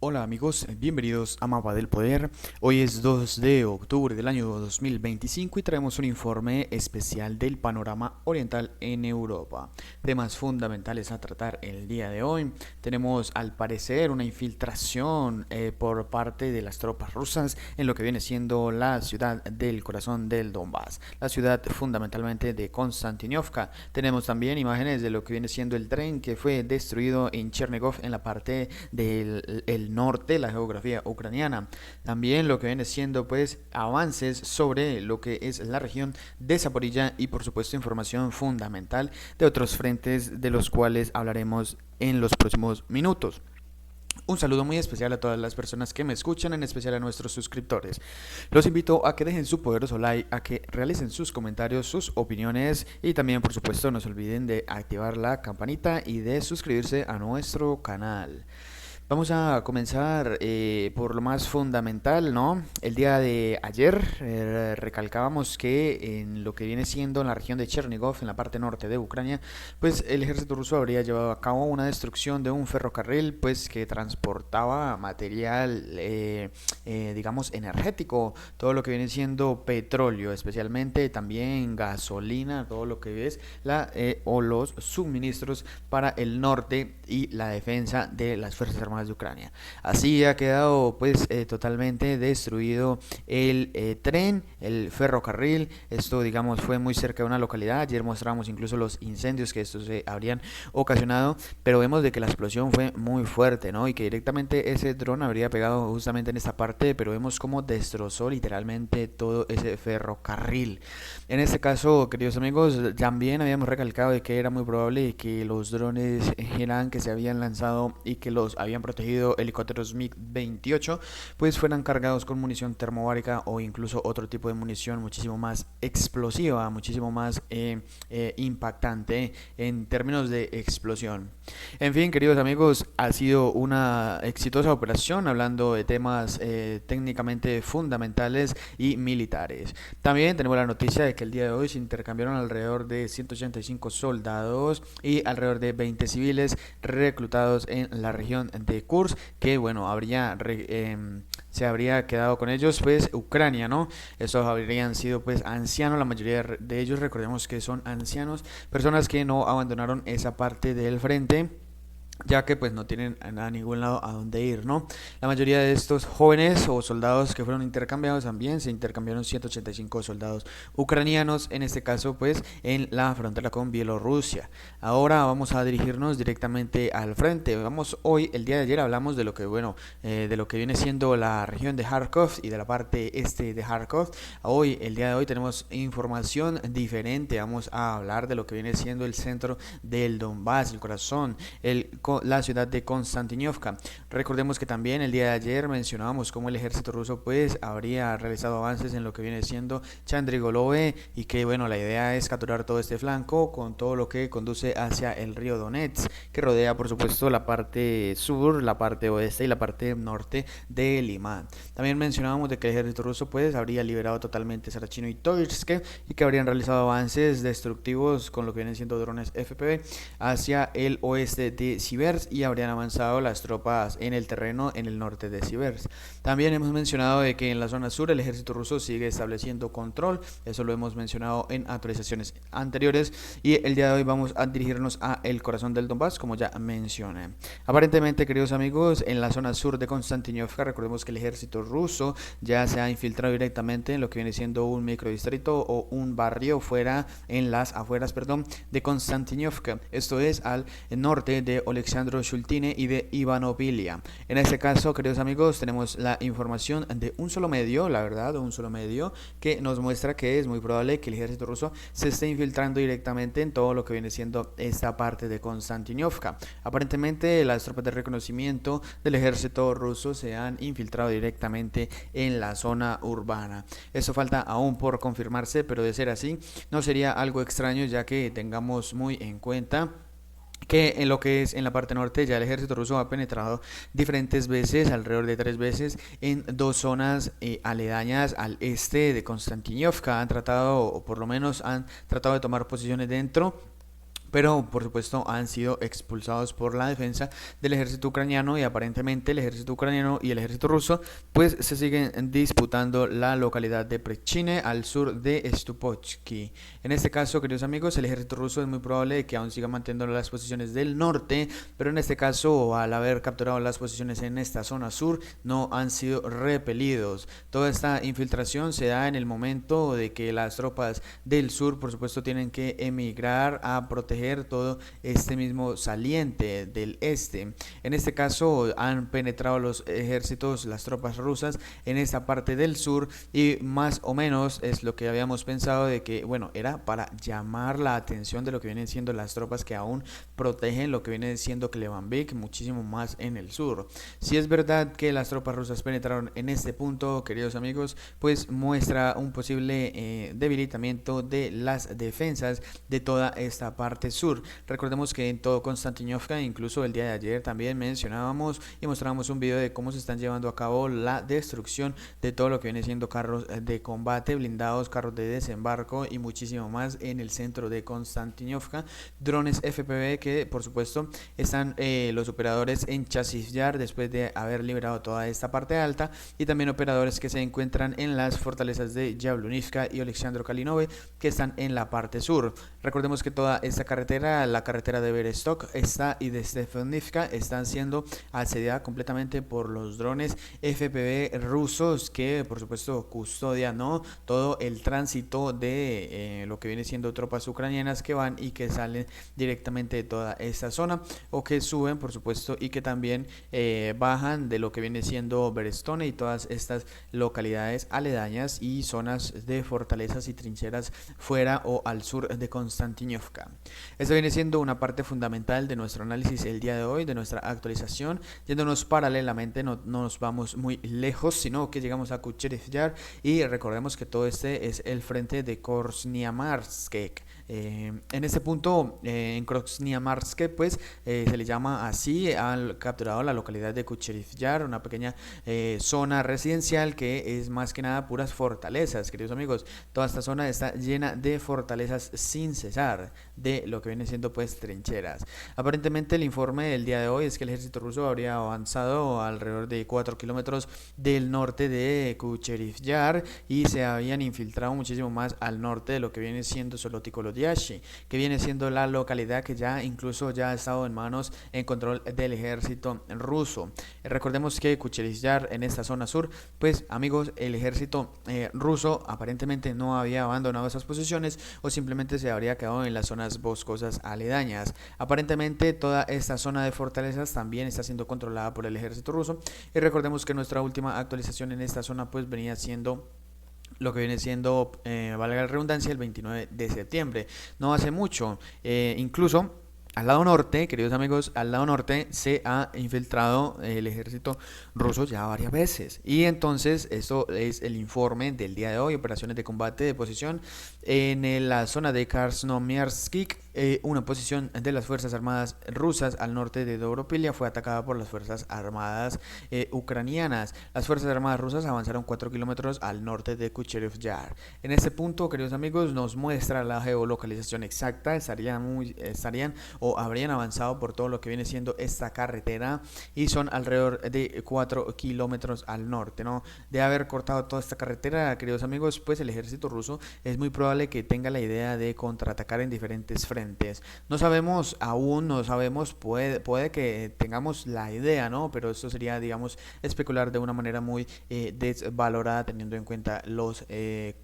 Hola amigos, bienvenidos a Mapa del Poder. Hoy es 2 de octubre del año 2025 y traemos un informe especial del panorama oriental en Europa. Temas fundamentales a tratar el día de hoy. Tenemos al parecer una infiltración por parte de las tropas rusas en lo que viene siendo la ciudad del corazón del Donbass, la ciudad fundamentalmente de Konstantinovka. Tenemos también imágenes de lo que viene siendo el tren que fue destruido en Chernigov en la parte del norte, la geografía ucraniana. También lo que viene siendo pues avances sobre lo que es la región de Zaporilla y por supuesto información fundamental de otros frentes de los cuales hablaremos en los próximos minutos. Un saludo muy especial a todas las personas que me escuchan, en especial a nuestros suscriptores. Los invito a que dejen su poderoso like, a que realicen sus comentarios, sus opiniones y también por supuesto no se olviden de activar la campanita y de suscribirse a nuestro canal. Vamos a comenzar por lo más fundamental, ¿no? El día de ayer recalcábamos que en lo que viene siendo en la región de Chernigov, en la parte norte de Ucrania, pues el ejército ruso habría llevado a cabo una destrucción de un ferrocarril, pues que transportaba material, digamos, energético, todo lo que viene siendo petróleo, especialmente también gasolina, todo lo que es o los suministros para el norte y la defensa de las fuerzas armadas de Ucrania. Así ha quedado pues totalmente destruido el tren, el ferrocarril. Esto digamos fue muy cerca de una localidad. Ayer mostramos incluso los incendios que estos se habrían ocasionado, pero vemos de que la explosión fue muy fuerte, ¿no? Y que directamente ese dron habría pegado justamente en esta parte, pero vemos cómo destrozó literalmente todo ese ferrocarril. En este caso, queridos amigos, también habíamos recalcado de que era muy probable que los drones eran que se habían lanzado y que los habían protegido helicópteros MiG-28 pues fueran cargados con munición termobárica o incluso otro tipo de munición muchísimo más explosiva, muchísimo más impactante en términos de explosión. En fin, queridos amigos, ha sido una exitosa operación hablando de temas técnicamente fundamentales y militares. También tenemos la noticia de que el día de hoy se intercambiaron alrededor de 185 soldados y alrededor de 20 civiles reclutados en la región de Kursk, que bueno, se habría quedado con ellos pues Ucrania, ¿no? Estos habrían sido pues ancianos, la mayoría de ellos recordemos que son ancianos, personas que no abandonaron esa parte del frente, ya que pues no tienen a ningún lado a dónde ir, ¿no? La mayoría de estos jóvenes o soldados que fueron intercambiados también se intercambiaron 185 soldados ucranianos, en este caso pues en la frontera con Bielorrusia. Ahora vamos a dirigirnos directamente al frente. Vamos hoy, el día de ayer hablamos de lo que bueno, de lo que viene siendo la región de Kharkov y de la parte este de Kharkov. Hoy, el día de hoy tenemos información diferente. Vamos a hablar de lo que viene siendo el centro del Donbass, el corazón, la ciudad de Konstantinovka. Recordemos que también el día de ayer mencionábamos cómo el ejército ruso pues habría realizado avances en lo que viene siendo Chandrigolove y que bueno, la idea es capturar todo este flanco con todo lo que conduce hacia el río Donetsk, que rodea por supuesto la parte sur, la parte oeste y la parte norte de Limán. También mencionábamos de que el ejército ruso pues habría liberado totalmente Sarachino y Toirsk y que habrían realizado avances destructivos con lo que vienen siendo drones FPV hacia el oeste de Siversk y habrían avanzado las tropas en el terreno en el norte de Siversk. También hemos mencionado de que en la zona sur el ejército ruso sigue estableciendo control, eso lo hemos mencionado en actualizaciones anteriores y el día de hoy vamos a dirigirnos a el corazón del Donbass, como ya mencioné. Aparentemente, queridos amigos, en la zona sur de Konstantinovka, recordemos que el ejército ruso ya se ha infiltrado directamente en lo que viene siendo un microdistrito o un barrio fuera, en las afueras, perdón, de Konstantinovka. Esto es al norte de Alexandro Shultine y de Ivanovilia. En este caso, queridos amigos, tenemos la información de un solo medio, la verdad, un solo medio, que nos muestra que es muy probable que el ejército ruso se esté infiltrando directamente en todo lo que viene siendo esta parte de Konstantinovka. Aparentemente, las tropas de reconocimiento del ejército ruso se han infiltrado directamente en la zona urbana. Esto falta aún por confirmarse, pero de ser así, no sería algo extraño, ya que tengamos muy en cuenta que en lo que es en la parte norte ya el ejército ruso ha penetrado diferentes veces, alrededor de 3 veces, en dos zonas aledañas al este de Konstantinovka. Han tratado, o por lo menos han tratado de tomar posiciones dentro pero por supuesto han sido expulsados por la defensa del ejército ucraniano, y aparentemente el ejército ucraniano y el ejército ruso pues se siguen disputando la localidad de Prechine al sur de Stupovsky. En este caso, queridos amigos, el ejército ruso es muy probable que aún siga manteniendo las posiciones del norte, pero en este caso, al haber capturado las posiciones en esta zona sur, no han sido repelidos. Toda esta infiltración se da en el momento de que las tropas del sur por supuesto tienen que emigrar a proteger todo este mismo saliente del este. En este caso han penetrado los ejércitos, las tropas rusas en esta parte del sur, y más o menos es lo que habíamos pensado, de que bueno, era para llamar la atención de lo que vienen siendo las tropas que aún protegen lo que viene siendo Klebanvik, muchísimo más en el sur. Si es verdad que las tropas rusas penetraron en este punto, queridos amigos, pues muestra un posible debilitamiento de las defensas de toda esta parte sur. Recordemos que en todo Konstantinovka, incluso el día de ayer también mencionábamos y mostrábamos un video de cómo se están llevando a cabo la destrucción de todo lo que viene siendo carros de combate, blindados, carros de desembarco y muchísimo más en el centro de Konstantinovka. Drones FPV que por supuesto están los operadores en Chasis Yar después de haber liberado toda esta parte alta, y también operadores que se encuentran en las fortalezas de Yablunivka y Alexandro Kalinove, que están en la parte sur. Recordemos que toda esta carretera, la carretera de Berestok y de Stefanivka, están siendo asediada completamente por los drones FPV rusos, que por supuesto custodian, ¿no?, todo el tránsito de lo que viene siendo tropas ucranianas que van y que salen directamente de toda esta zona, o que suben por supuesto y que también bajan de lo que viene siendo Berestone y todas estas localidades aledañas y zonas de fortalezas y trincheras fuera o al sur de Konstantinovka. Esto viene siendo una parte fundamental de nuestro análisis el día de hoy, de nuestra actualización, yéndonos paralelamente, no nos vamos muy lejos, sino que llegamos a Kucherov Yar, y recordemos que todo este es el frente de Krasnoyarsk. En este punto, en Krasnoyarsk, pues se le llama así al capturado la localidad de Kucherov Yar, una pequeña zona residencial que es más que nada puras fortalezas, queridos amigos. Toda esta zona está llena de fortalezas sin cesar, de lo que viene siendo pues trincheras. Aparentemente el informe del día de hoy es que el ejército ruso habría avanzado alrededor de 4 kilómetros del norte de Kucherov Yar y se habían infiltrado muchísimo más al norte de lo que viene siendo Solotikolodyashi, que viene siendo la localidad que ya incluso ya ha estado en manos, en control del ejército ruso. Recordemos que Kucherov Yar, en esta zona sur, pues amigos, el ejército ruso aparentemente no había abandonado esas posiciones, o simplemente se habría quedado en las zonas boscosas aledañas. Aparentemente toda esta zona de fortalezas también está siendo controlada por el ejército ruso, y recordemos que nuestra última actualización en esta zona pues venía siendo lo que viene siendo, valga la redundancia, el 29 de septiembre, no hace mucho. Incluso al lado norte, queridos amigos, al lado norte se ha infiltrado el ejército ruso ya varias veces. Y entonces esto es el informe del día de hoy: operaciones de combate de posición en la zona de Krasnoyarsk. Una posición de las Fuerzas Armadas rusas al norte de Dobropilia fue atacada por las Fuerzas Armadas ucranianas. Las Fuerzas Armadas rusas avanzaron 4 kilómetros al norte de Kucherov Yar. En este punto, queridos amigos, nos muestra la geolocalización exacta. Estarían o habrían avanzado por todo lo que viene siendo esta carretera, y son alrededor de 4 kilómetros al norte, ¿no? De haber cortado toda esta carretera, queridos amigos, pues el ejército ruso es muy probable que tenga la idea de contraatacar en diferentes frentes. No sabemos aún, no sabemos, puede que tengamos la idea, ¿no? Pero esto sería, digamos, especular de una manera muy desvalorada, teniendo en cuenta los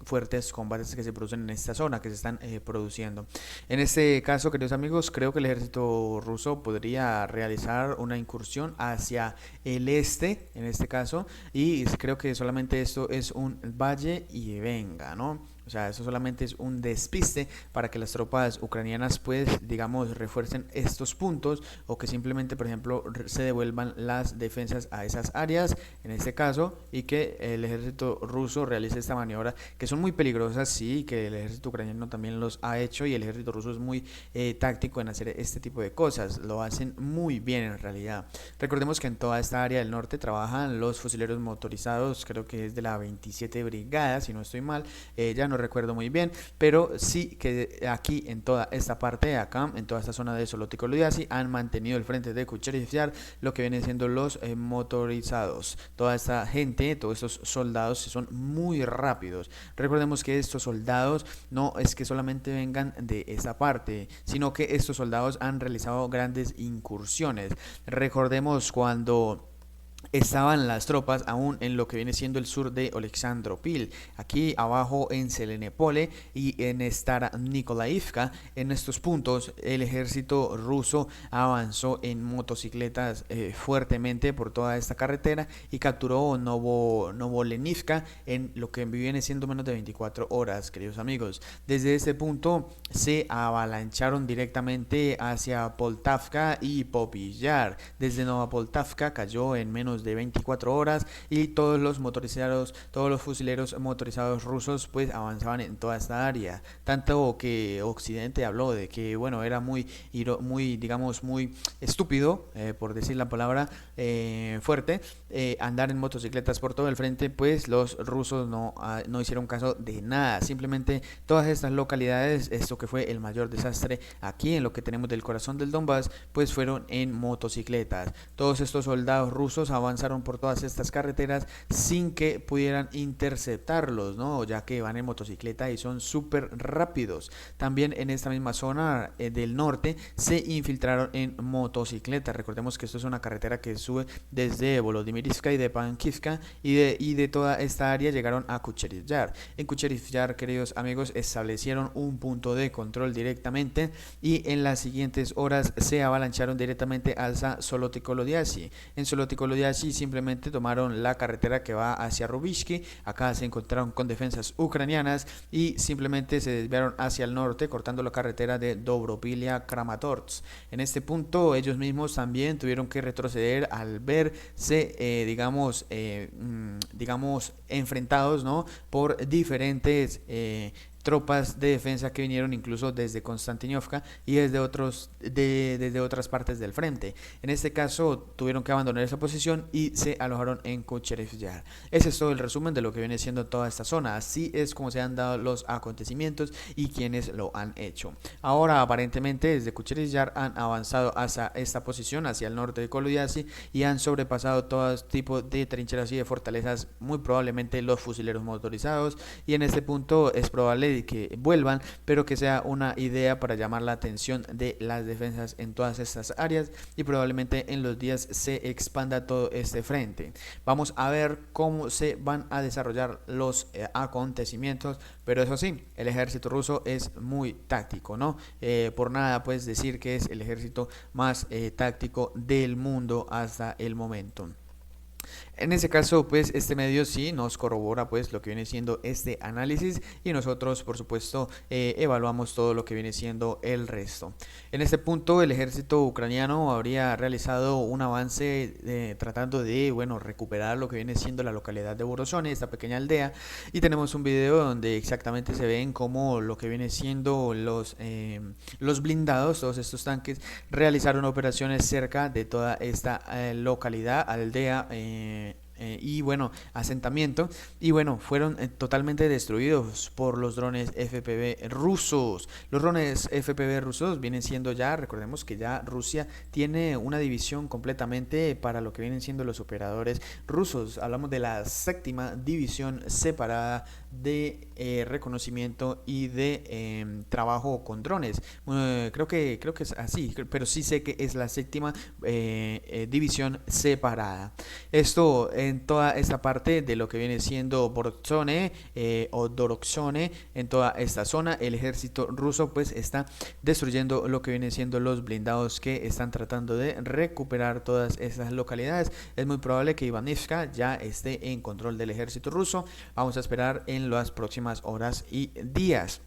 fuertes combates que se producen en esta zona, que se están produciendo. En este caso, queridos amigos, creo que el ejército ruso podría realizar una incursión hacia el este, en este caso, y creo que solamente esto es un valle y venga, ¿no? O sea, eso solamente es un despiste para que las tropas ucranianas, pues, digamos, refuercen estos puntos, o que simplemente, por ejemplo, se devuelvan las defensas a esas áreas, en este caso, y que el ejército ruso realice esta maniobra, que son muy peligrosas, sí, que el ejército ucraniano también los ha hecho, y el ejército ruso es muy táctico en hacer este tipo de cosas, lo hacen muy bien en realidad. Recordemos que en toda esta área del norte trabajan los fusileros motorizados, creo que es de la 27 brigada, si no estoy mal, ya no recuerdo muy bien, pero sí que aquí en toda esta parte de acá, en toda esta zona de Solotikolodiasi, han mantenido el frente de Kucherif Yar, lo que vienen siendo los motorizados. Toda esta gente, todos estos soldados son muy rápidos. Recordemos que estos soldados no es que solamente vengan de esa parte, sino que estos soldados han realizado grandes incursiones. Recordemos cuando estaban las tropas aún en lo que viene siendo el sur de Oleksandropil, aquí abajo en Selenepole y en Nikolaivka. En estos puntos el ejército ruso avanzó en motocicletas fuertemente por toda esta carretera y capturó Novolenivka en lo que viene siendo menos de 24 horas, queridos amigos. Desde este punto se avalancharon directamente hacia Poltavka y Popiyar. Desde Nova Poltavka cayó en menos de 24 horas y todos los motorizados, todos los fusileros motorizados rusos pues avanzaban en toda esta área, tanto que Occidente habló de que bueno, era muy digamos muy estúpido, por decir la palabra fuerte, andar en motocicletas por todo el frente. Pues los rusos no hicieron caso de nada, simplemente todas estas localidades, esto que fue el mayor desastre aquí en lo que tenemos del corazón del Donbass, pues fueron en motocicletas. Todos estos soldados rusos avanzaron por todas estas carreteras sin que pudieran interceptarlos, ¿no? Ya que van en motocicleta y son súper rápidos. También en esta misma zona del norte se infiltraron en motocicleta. Recordemos que esto es una carretera que sube desde Volodymyrivka y de Pankivka, y de toda esta área llegaron a Kucherif Yar. En Kucherif Yar, queridos amigos, establecieron un punto de control directamente y en las siguientes horas se avalancharon directamente hacia Solotikolodiasi. En Solotikolodiasi simplemente tomaron la carretera que va hacia Rubishki. Acá se encontraron con defensas ucranianas y simplemente se desviaron hacia el norte, cortando la carretera de Dobropilia Kramatorsk. En este punto ellos mismos también tuvieron que retroceder al verse digamos enfrentados, ¿no?, por diferentes tropas de defensa que vinieron incluso desde Konstantinovka y desde otras partes del frente. En este caso tuvieron que abandonar esa posición y se alojaron en Kucherif Yar. Ese es todo el resumen de lo que viene siendo toda esta zona. Así es como se han dado los acontecimientos y quienes lo han hecho. Ahora aparentemente desde Kucherif Yar han avanzado hacia esta posición, hacia el norte de Kolodiasi, y han sobrepasado todo tipo de trincheras y de fortalezas, muy probablemente los fusileros motorizados, y en este punto es probable de que vuelvan, pero que sea una idea para llamar la atención de las defensas en todas estas áreas, y probablemente en los días se expanda todo este frente. Vamos a ver cómo se van a desarrollar los acontecimientos, pero eso sí, el ejército ruso es muy táctico, ¿no? Por nada puedes decir que es el ejército más táctico del mundo hasta el momento. En ese caso, pues este medio sí nos corrobora pues lo que viene siendo este análisis, y nosotros por supuesto evaluamos todo lo que viene siendo el resto. En este punto el ejército ucraniano habría realizado un avance tratando de, bueno, recuperar lo que viene siendo la localidad de Borozhone, esta pequeña aldea, y tenemos un video donde exactamente se ven como lo que viene siendo los blindados, todos estos tanques, realizaron operaciones cerca de toda esta localidad, aldea y bueno, asentamiento, y bueno, fueron totalmente destruidos por los drones FPV rusos. Los drones FPV rusos vienen siendo ya, recordemos que ya Rusia tiene una división completamente para lo que vienen siendo los operadores rusos. Hablamos de la séptima división separada de reconocimiento y de trabajo con drones. Creo que es así, pero sí sé que es la séptima división separada. Esto en toda esta parte de lo que viene siendo Borozhone o Dorokshone, en toda esta zona el ejército ruso pues está destruyendo lo que viene siendo los blindados que están tratando de recuperar todas esas localidades. Es muy probable que Ivanivka ya esté en control del ejército ruso. Vamos a esperar en las próximas horas y días.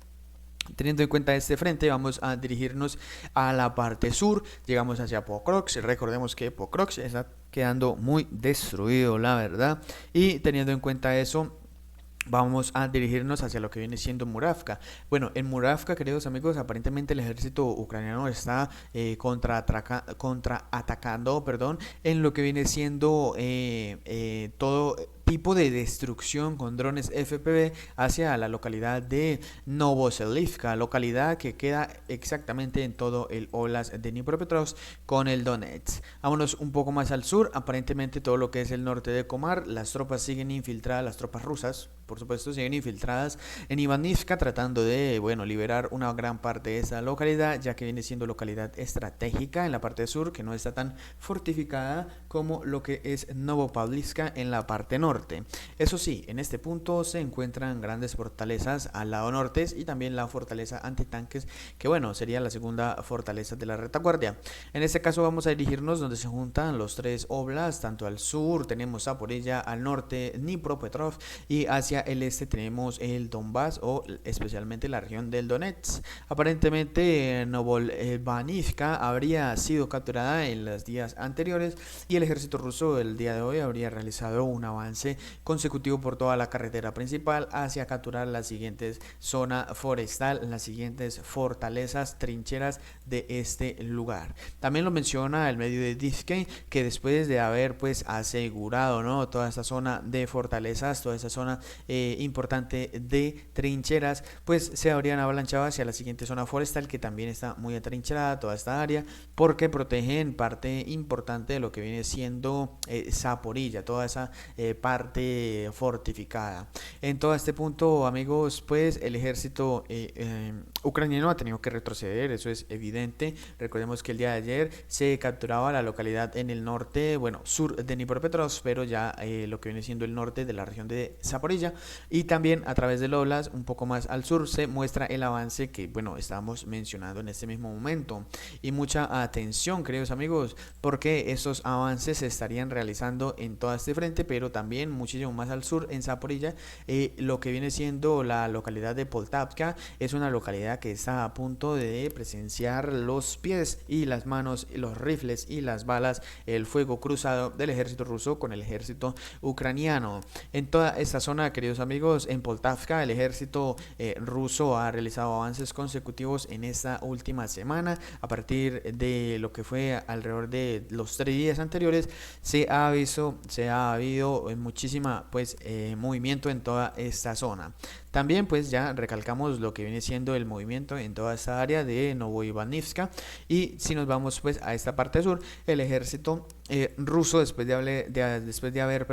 Teniendo en cuenta este frente, vamos a dirigirnos a la parte sur. Llegamos hacia Pokrovsk. Recordemos que Pokrovsk está quedando muy destruido, la verdad. Y teniendo en cuenta eso, vamos a dirigirnos hacia lo que viene siendo Muravka. Bueno, en Muravka, queridos amigos, aparentemente el ejército ucraniano está contraatacando, en lo que viene siendo tipo de destrucción con drones FPV hacia la localidad de Novoselivka, localidad que queda exactamente en todo el Oblast de Dnipropetrovsk con el Donetsk. Vámonos un poco más al sur, aparentemente todo lo que es el norte de Komar, las tropas siguen infiltradas, las tropas rusas, por supuesto, siguen infiltradas en Ivanivka tratando de, bueno, liberar una gran parte de esa localidad, ya que viene siendo localidad estratégica en la parte sur, que no está tan fortificada como lo que es Novopavlivska en la parte norte. Eso sí, en este punto se encuentran grandes fortalezas al lado norte y también la fortaleza antitanques, que bueno, sería la segunda fortaleza de la retaguardia. En este caso vamos a dirigirnos donde se juntan los tres oblasts, tanto al sur tenemos Zaporilla, al norte Dnipropetrovsk y hacia el este tenemos el Donbass o especialmente la región del Donetsk. Aparentemente Novoselivka habría sido capturada en los días anteriores y el ejército ruso el día de hoy habría realizado un avance consecutivo por toda la carretera principal hacia capturar las siguientes zona forestal, las siguientes fortalezas, trincheras de este lugar. También lo menciona el medio de Disney que después de haber pues asegurado, ¿no?, toda esta zona de fortalezas, toda esta zona importante de trincheras, pues se habrían avalanchado hacia la siguiente zona forestal que también está muy atrincherada toda esta área porque protegen parte importante de lo que viene siendo Zaporilla, toda esa parte fortificada. En todo este punto, amigos, pues el ejército ucraniano ha tenido que retroceder, eso es evidente. Recordemos que el día de ayer se capturaba la localidad en el norte, bueno, sur de Dnipropetrovsk, pero ya lo que viene siendo el norte de la región de Zaporilla, y también a través del Oblast, un poco más al sur, se muestra el avance que, bueno, estábamos mencionando en este mismo momento. Y mucha atención, queridos amigos, porque estos avances se estarían realizando en todo este frente, pero también muchísimo más al sur, en Zaporilla, lo que viene siendo la localidad de Poltavka, es una localidad que está a punto de presenciar los pies y las manos, los rifles y las balas, el fuego cruzado del ejército ruso con el ejército ucraniano. En toda esta zona, queridos amigos, en Poltavka, el ejército ruso ha realizado avances consecutivos en esta última semana. A partir de lo que fue alrededor de los 3 días anteriores, se ha habido muchísima pues movimiento en toda esta zona. También pues ya recalcamos lo que viene siendo el movimiento en toda esta área de Novoivanivska, y si nos vamos pues a esta parte sur, el ejército ruso después de haber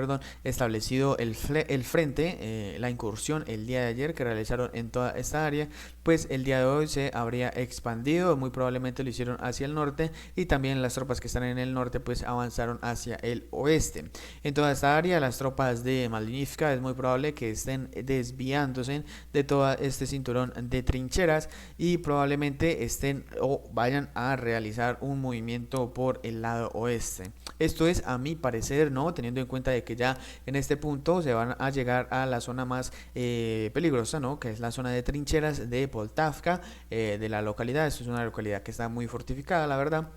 establecido el frente, la incursión el día de ayer que realizaron en toda esta área, pues el día de hoy se habría expandido, muy probablemente lo hicieron hacia el norte, y también las tropas que están en el norte pues avanzaron hacia el oeste. En toda esta área las tropas de Malinivka es muy probable que estén desviándose de todo este cinturón de trincheras y probablemente estén o vayan a realizar un movimiento por el lado oeste. Esto es a mi parecer, ¿no?, teniendo en cuenta de que ya en este punto se van a llegar a la zona más peligrosa, ¿no?, que es la zona de trincheras de Poltavka, de la localidad. Esto es una localidad que está muy fortificada, la verdad.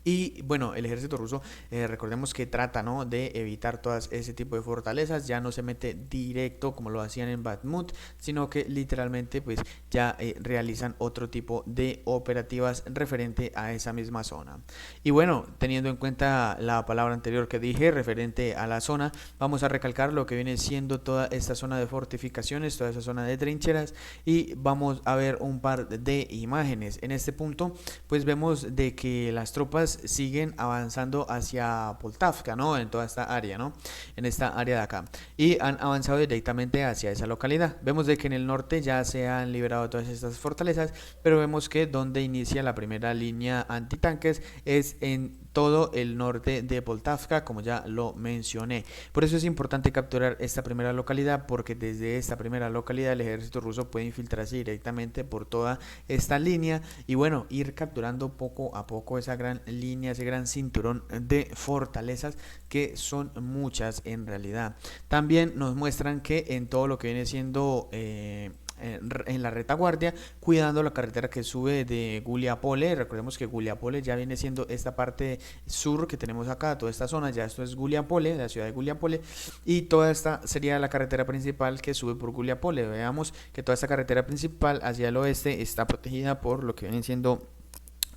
Y bueno, el ejército ruso, recordemos que trata, ¿no?, de evitar todas ese tipo de fortalezas, ya no se mete directo como lo hacían en Bakhmut, sino que literalmente pues ya realizan otro tipo de operativas referente a esa misma zona. Y bueno, teniendo en cuenta la palabra anterior que dije referente a la zona, vamos a recalcar lo que viene siendo toda esta zona de fortificaciones, toda esa zona de trincheras, y vamos a ver un par de imágenes. En este punto pues vemos de que las tropas siguen avanzando hacia Poltavka, ¿no?, en toda esta área, ¿no?, en esta área de acá, y han avanzado directamente hacia esa localidad. Vemos de que en el norte ya se han liberado todas estas fortalezas, pero vemos que donde inicia la primera línea antitanques es en todo el norte de Poltavka, como ya lo mencioné. Por eso es importante capturar esta primera localidad, porque desde esta primera localidad el ejército ruso puede infiltrarse directamente por toda esta línea y bueno, ir capturando poco a poco esa gran línea, ese gran cinturón de fortalezas, que son muchas en realidad. También nos muestran que en todo lo que viene siendo en la retaguardia, cuidando la carretera que sube de Guliapole. Recordemos que Guliapole ya viene siendo esta parte sur que tenemos acá, toda esta zona, ya esto es Guliapole, la ciudad de Guliapole, y toda esta sería la carretera principal que sube por Guliapole. Veamos que toda esta carretera principal hacia el oeste está protegida por lo que vienen siendo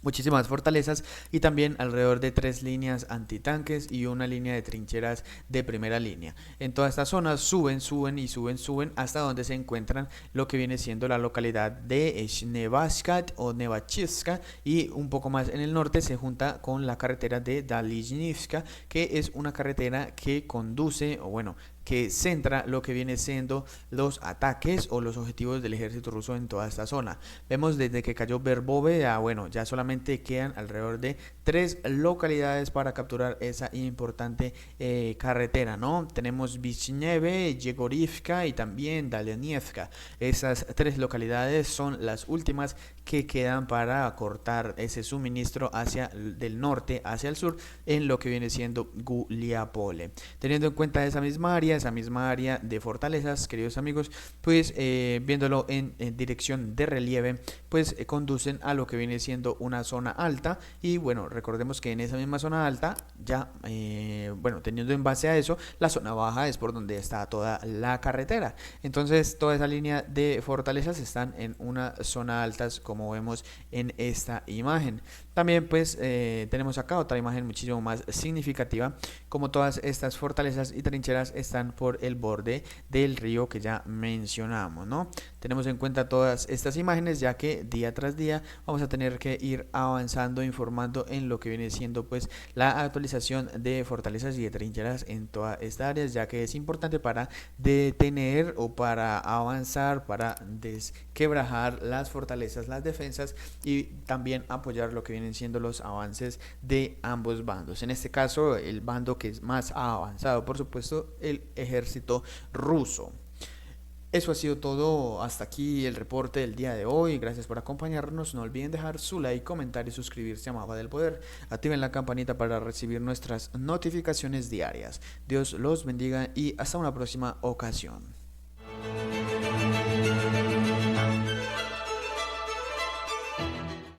muchísimas fortalezas y también alrededor de 3 líneas antitanques y una línea de trincheras de primera línea. En toda esta zona suben hasta donde se encuentran lo que viene siendo la localidad de Nevaskat o Nevachivska, y un poco más en el norte se junta con la carretera de Dalijnivska, que es una carretera que conduce, o bueno, que centra lo que viene siendo los ataques o los objetivos del ejército ruso en toda esta zona. Vemos desde que cayó Verbove, bueno, ya solamente quedan alrededor de 3 localidades para capturar esa importante carretera, ¿no? Tenemos Vishneve, Yegorivka y también Dalianievka. Esas 3 localidades son las últimas que quedan para cortar ese suministro hacia del norte hacia el sur en lo que viene siendo Guliapole. Teniendo en cuenta esa misma área de fortalezas, queridos amigos, pues viéndolo en dirección de relieve, pues conducen a lo que viene siendo una zona alta. Y bueno, recordemos que en esa misma zona alta, ya bueno, teniendo en base a eso, la zona baja es por donde está toda la carretera. Entonces toda esa línea de fortalezas están en una zona altas, como vemos en esta imagen. También pues tenemos acá otra imagen muchísimo más significativa, como todas estas fortalezas y trincheras están por el borde del río que ya mencionamos, ¿no? Tenemos en cuenta todas estas imágenes, ya que día tras día vamos a tener que ir avanzando, informando en lo que viene siendo pues la actualización de fortalezas y de trincheras en todas estas áreas, ya que es importante para detener o para avanzar, para desquebrajar las fortalezas, las defensas, y también apoyar lo que vienen siendo los avances de ambos bandos. En este caso, el bando que es más avanzado, por supuesto, el ejército ruso. Eso ha sido todo, hasta aquí el reporte del día de hoy. Gracias por acompañarnos. No olviden dejar su like, comentar y suscribirse a Mapa del Poder. Activen la campanita para recibir nuestras notificaciones diarias. Dios los bendiga y hasta una próxima ocasión.